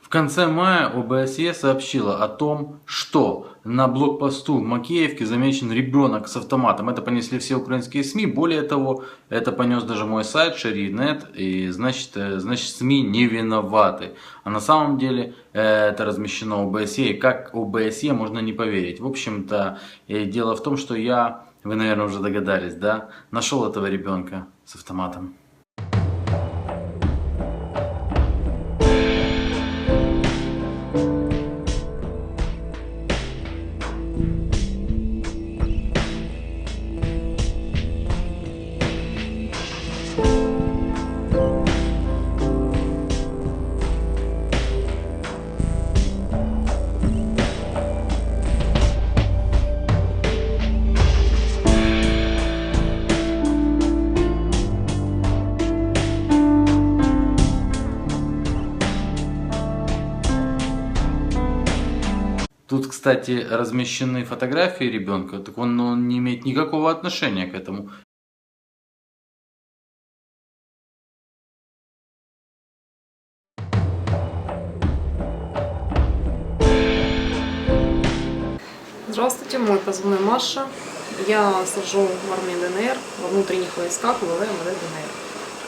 В конце мая ОБСЕ сообщила о том, что на блокпосту в Макеевке замечен ребенок с автоматом. Это понесли все украинские СМИ. Более того, это понес даже мой сайт Шарий.нет. И значит СМИ не виноваты. А на самом деле это размещено ОБСЕ. И как ОБСЕ можно не поверить. В общем-то, дело в том, что я, вы, наверное, уже догадались, да, нашел этого ребенка с автоматом. Тут, кстати, размещены фотографии ребенка, так он не имеет никакого отношения к этому. Здравствуйте, мой позывной Маша. Я служу в армии ДНР, во внутренних войсках ВВ МВД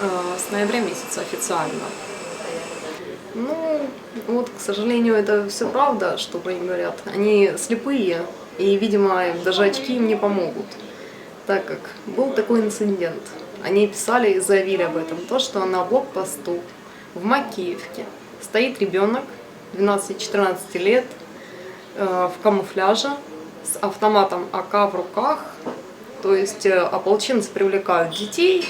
ДНР. С ноября месяца официально. Ну, вот, к сожалению, это все правда, что про них говорят. Они слепые, и, видимо, даже очки им не помогут. Так как был такой инцидент. Они писали и заявили об этом. То, что на блокпосту в Макеевке стоит ребенок 12-14 лет в камуфляже с автоматом АК в руках. То есть ополченцы привлекают детей,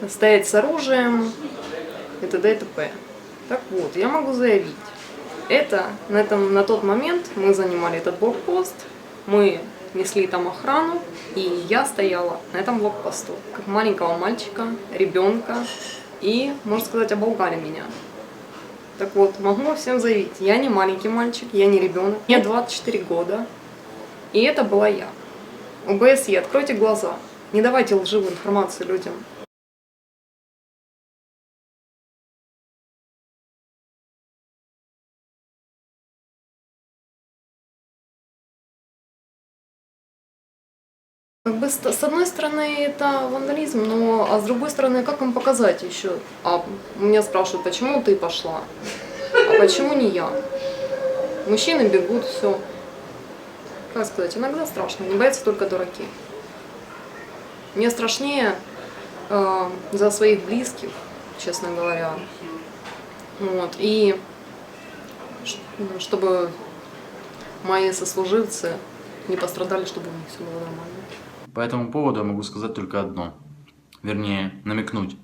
стоять с оружием и т.д. и т.п. Так вот, я могу заявить, на тот момент мы занимали этот блокпост, мы несли там охрану, и я стояла на этом блокпосту, как маленького мальчика, ребенка, и, можно сказать, оболгали меня. Так вот, могу всем заявить, я не маленький мальчик, я не ребенок, мне 24 года, и это была я. ОБСЕ, откройте глаза, не давайте лживую информацию людям. Как бы с одной стороны это вандализм, а с другой стороны, как им показать еще? Меня спрашивают, почему ты пошла, а почему не я? Мужчины бегут, все. Как сказать, иногда страшно, не боятся только дураки. Мне страшнее за своих близких, честно говоря. Вот. И чтобы мои сослуживцы не пострадали, чтобы у них все было нормально. По этому поводу я могу сказать только одно. Вернее, намекнуть.